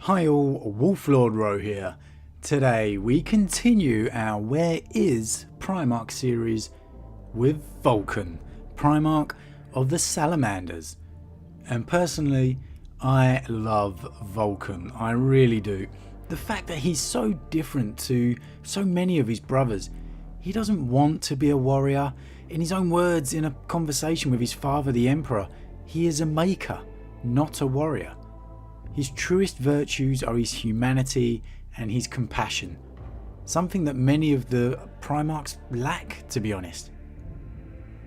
Hi all, Wolf Lord Rho here. Today we continue our Where is Primarch series with Vulkan, Primarch of the Salamanders. And personally, I love Vulkan, I really do. The fact that he's so different to so many of his brothers. He doesn't want to be a warrior. In his own words, in a conversation with his father the Emperor, he is a maker, not a warrior. His truest virtues are his humanity and his compassion, something that many of the Primarchs lack, to be honest.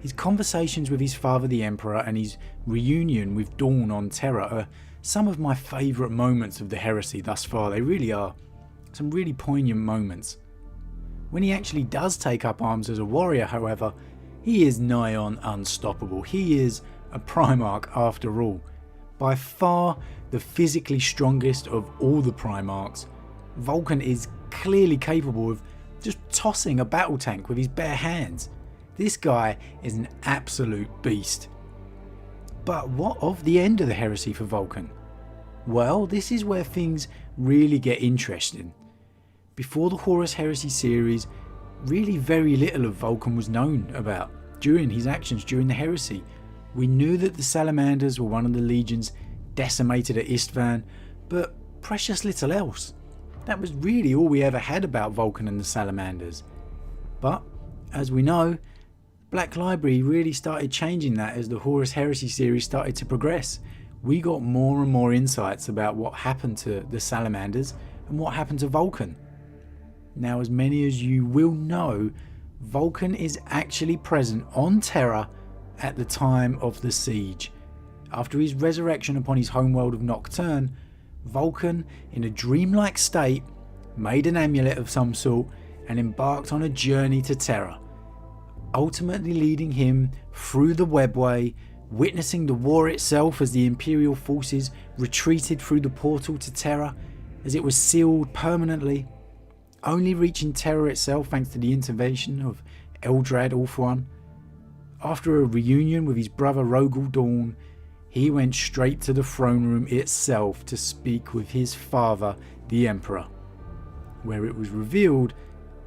His conversations with his father the Emperor and his reunion with Dawn on Terra are some of my favourite moments of the heresy thus far. They really are. Some really poignant moments. When he actually does take up arms as a warrior, however, he is nigh on unstoppable. He is a Primarch after all. By far the physically strongest of all the Primarchs, Vulkan is clearly capable of just tossing a battle tank with his bare hands. This guy is an absolute beast. But what of the end of the heresy for Vulkan? Well, this is where things really get interesting. Before the Horus Heresy series, really very little of Vulkan was known about during his actions during the heresy. We knew that the Salamanders were one of the legions decimated at Istvan, but precious little else. That was really all we ever had about Vulkan and the Salamanders. But, as we know, Black Library really started changing that as the Horus Heresy series started to progress. We got more and more insights about what happened to the Salamanders and what happened to Vulkan. Now, as many as you will know, Vulkan is actually present on Terra at the time of the siege. After his resurrection upon his homeworld of Nocturne, Vulkan, in a dreamlike state, made an amulet of some sort and embarked on a journey to Terra, ultimately leading him through the webway, witnessing the war itself as the Imperial forces retreated through the portal to Terra as it was sealed permanently, only reaching Terra itself thanks to the intervention of Eldrad Ulthuan. After a reunion with his brother Rogel Dawn, he went straight to the throne room itself to speak with his father, the Emperor, where it was revealed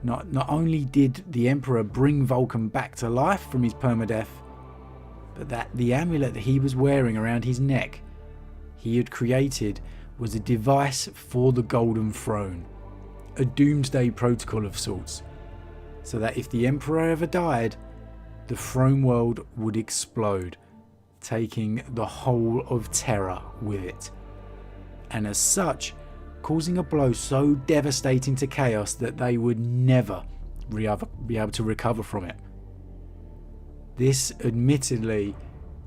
not only did the Emperor bring Vulkan back to life from his permadeath, but that the amulet that he was wearing around his neck he had created was a device for the Golden Throne, a doomsday protocol of sorts, so that if the Emperor ever died, the throne world would explode, taking the whole of Terra with it, and as such causing a blow so devastating to Chaos that they would never be able to recover from it. This admittedly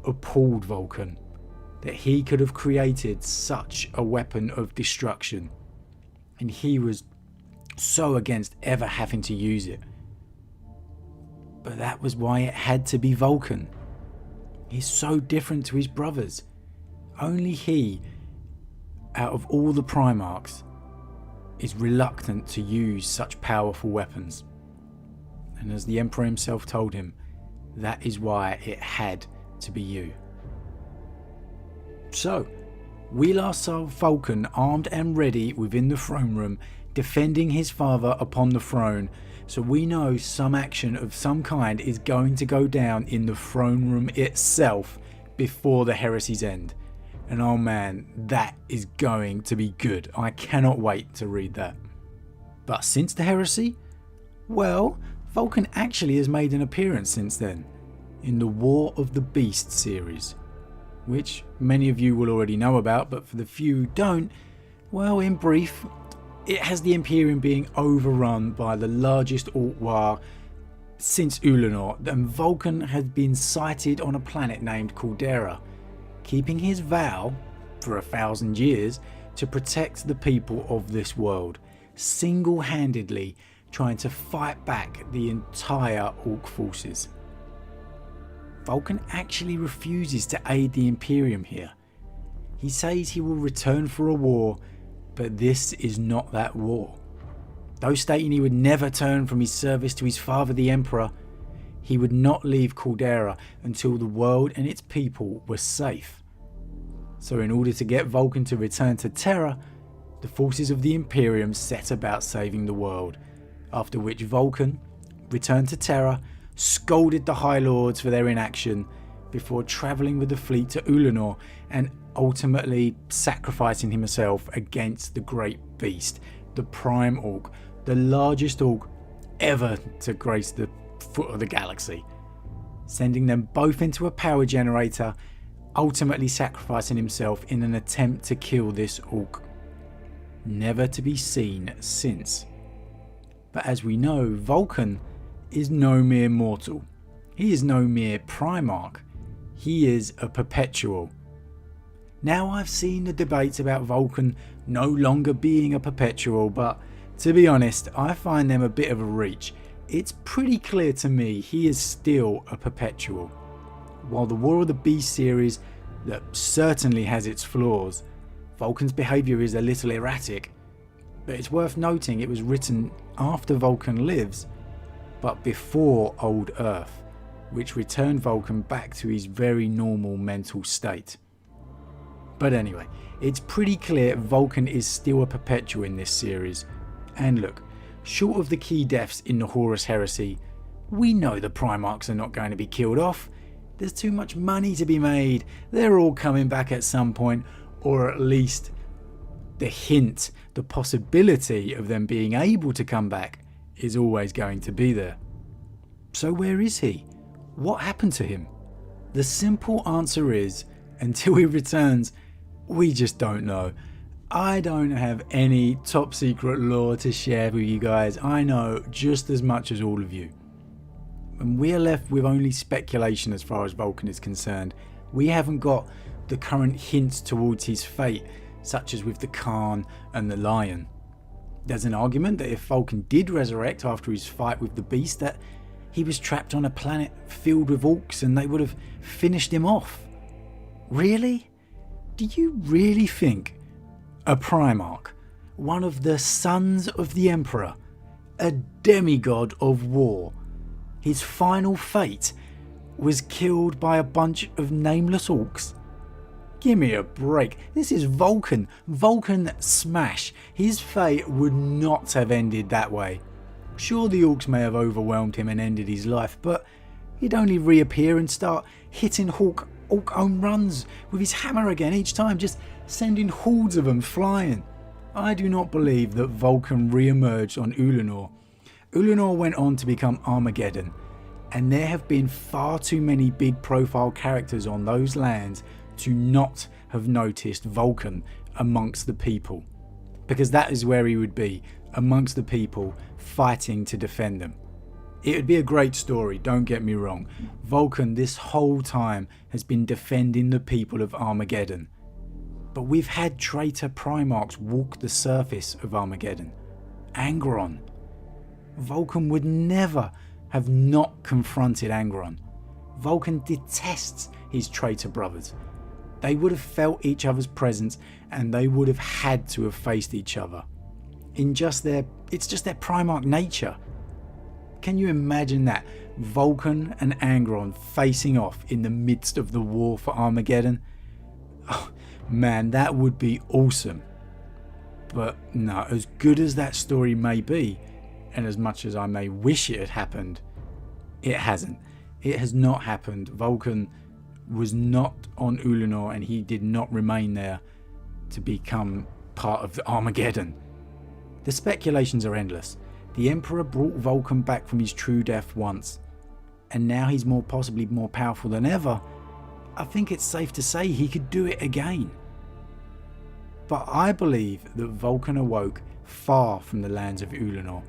appalled Vulkan, that he could have created such a weapon of destruction, and he was so against ever having to use it. But that was why it had to be Vulkan. He's so different to his brothers. Only he, out of all the Primarchs, is reluctant to use such powerful weapons. And as the Emperor himself told him, that is why it had to be you. So, we last saw Vulkan armed and ready within the throne room, defending his father upon the throne. So we know some action of some kind is going to go down in the throne room itself before the heresy's end. And oh man, that is going to be good. I cannot wait to read that. But since the heresy? Well, Vulkan actually has made an appearance since then, in the War of the Beast series, which many of you will already know about, but for the few who don't, well, in brief, it has the Imperium being overrun by the largest alt-war since Ulanor, and Vulkan had been sighted on a planet named Caldera, keeping his vow, for 1,000 years, to protect the people of this world, single-handedly trying to fight back the entire Orc forces. Vulkan actually refuses to aid the Imperium here. He says he will return for a war, but this is not that war. Though stating he would never turn from his service to his father the Emperor, he would not leave Caldera until the world and its people were safe. So in order to get Vulkan to return to Terra, the forces of the Imperium set about saving the world, after which Vulkan returned to Terra, scolded the High Lords for their inaction, before travelling with the fleet to Ulanor and ultimately sacrificing himself against the great beast, the Prime Orc, the largest orc ever to grace the foot of the galaxy, sending them both into a power generator, ultimately sacrificing himself in an attempt to kill this orc. Never to be seen since. But as we know, Vulkan is no mere mortal. He is no mere Primarch. He is a perpetual. Now, I've seen the debates about Vulkan no longer being a perpetual, but to be honest, I find them a bit of a reach. It's pretty clear to me he is still a perpetual. While the War of the Beast series, that certainly has its flaws, Vulkan's behaviour is a little erratic. But it's worth noting it was written after Vulkan Lives, but before Old Earth, which returned Vulkan back to his very normal mental state. But anyway, it's pretty clear Vulkan is still a perpetual in this series. And look, short of the key deaths in the Horus Heresy, we know the Primarchs are not going to be killed off. There's too much money to be made. They're all coming back at some point, or at least the hint, the possibility of them being able to come back is always going to be there. So where is he? What happened to him? The simple answer is, until he returns, we just don't know. I don't have any top secret lore to share with you guys. I know just as much as all of you. And we are left with only speculation as far as Vulkan is concerned. We haven't got the current hints towards his fate, such as with the Khan and the Lion. There's an argument that if Vulkan did resurrect after his fight with the beast, that he was trapped on a planet filled with orcs and they would have finished him off. Really? Do you really think a Primarch, one of the sons of the Emperor, a demigod of war, his final fate was killed by a bunch of nameless orcs? Give me a break. This is Vulkan. Vulkan smash. His fate would not have ended that way. Sure, the orcs may have overwhelmed him and ended his life, but he'd only reappear and start hitting orc home runs with his hammer again each time, just sending hordes of them flying. I do not believe that Vulkan re-emerged on Ulanor. Ulanor went on to become Armageddon, and there have been far too many big profile characters on those lands to not have noticed Vulkan amongst the people, because that is where he would be, amongst the people fighting to defend them. It would be a great story, don't get me wrong. Vulkan this whole time has been defending the people of Armageddon. But we've had traitor Primarchs walk the surface of Armageddon. Angron. Vulkan would never have not confronted Angron. Vulkan detests his traitor brothers. They would have felt each other's presence and they would have had to have faced each other. It's just their Primarch nature. Can you imagine that? Vulkan and Angron facing off in the midst of the war for Armageddon? Oh, man, that would be awesome. But no, as good as that story may be, and as much as I may wish it had happened, it hasn't. It has not happened. Vulkan was not on Ulanor and he did not remain there to become part of the Armageddon. The speculations are endless. The Emperor brought Vulkan back from his true death once, and now he's possibly more powerful than ever. I think it's safe to say he could do it again. But I believe that Vulkan awoke far from the lands of Ulanor.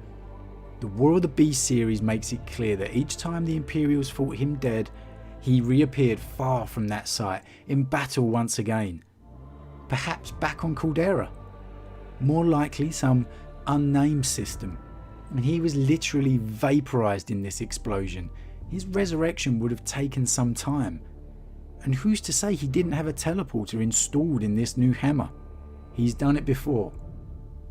The War of the Beast series makes it clear that each time the Imperials thought him dead, he reappeared far from that site, in battle once again. Perhaps back on Caldera. More likely some unnamed system. And he was literally vaporized in this explosion. His resurrection would have taken some time. And who's to say he didn't have a teleporter installed in this new hammer? He's done it before.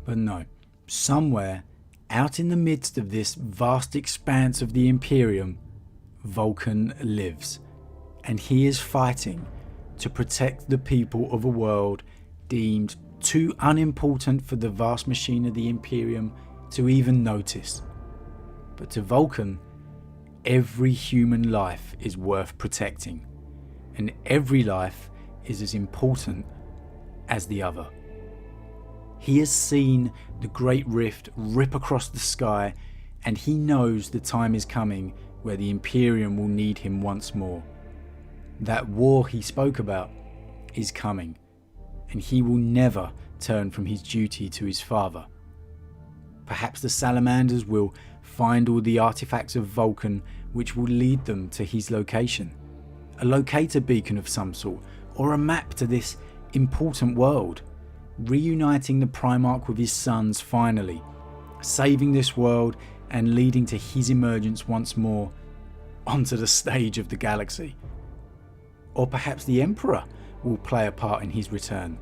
But no, somewhere out in the midst of this vast expanse of the Imperium, Vulkan lives. And he is fighting to protect the people of a world deemed too unimportant for the vast machine of the Imperium to even notice. But to Vulkan, every human life is worth protecting, and every life is as important as the other. He has seen the Great Rift rip across the sky, and he knows the time is coming where the Imperium will need him once more. That war he spoke about is coming, and he will never turn from his duty to his father. Perhaps the Salamanders will find all the artifacts of Vulkan which will lead them to his location. A locator beacon of some sort, or a map to this important world. Reuniting the Primarch with his sons finally, saving this world and leading to his emergence once more onto the stage of the galaxy. Or perhaps the Emperor will play a part in his return.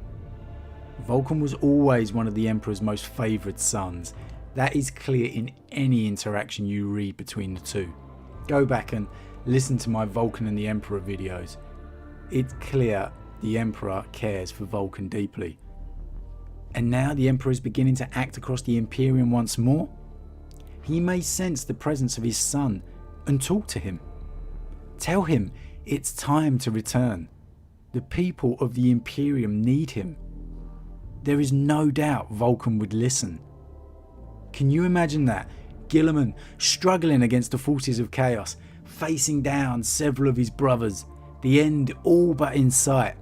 Vulkan was always one of the Emperor's most favoured sons. That is clear in any interaction you read between the two. Go back and listen to my Vulkan and the Emperor videos. It's clear the Emperor cares for Vulkan deeply. And now the Emperor is beginning to act across the Imperium once more. He may sense the presence of his son and talk to him. Tell him it's time to return. The people of the Imperium need him. There is no doubt Vulkan would listen. Can you imagine that? Guilliman struggling against the forces of chaos, facing down several of his brothers, the end all but in sight,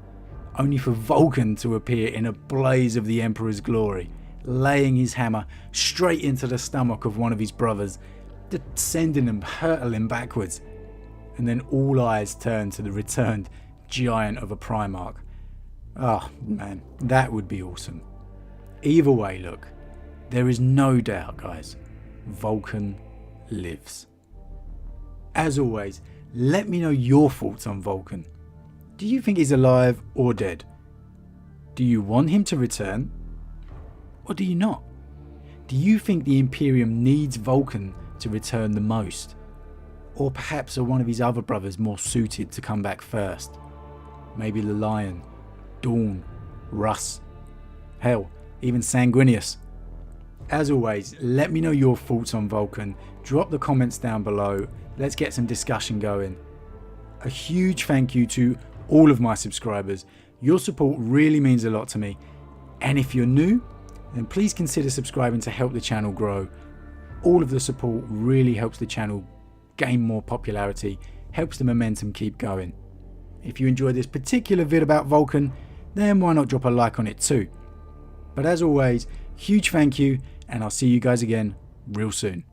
only for Vulkan to appear in a blaze of the Emperor's glory, laying his hammer straight into the stomach of one of his brothers, sending him hurtling backwards, and then all eyes turn to the returned giant of a Primarch. Oh man, that would be awesome. Either way, look, there is no doubt, guys, Vulkan lives. As always, let me know your thoughts on Vulkan. Do you think he's alive or dead? Do you want him to return? Or do you not? Do you think the Imperium needs Vulkan to return the most? Or perhaps are one of his other brothers more suited to come back first? Maybe the Lion, Dawn, Russ, hell, even Sanguinius. As always, let me know your thoughts on Vulkan. Drop the comments down below. Let's get some discussion going. A huge thank you to all of my subscribers. Your support really means a lot to me. And if you're new, then please consider subscribing to help the channel grow. All of the support really helps the channel gain more popularity, helps the momentum keep going. If you enjoyed this particular vid about Vulkan, then why not drop a like on it too. But as always, huge thank you, and I'll see you guys again real soon.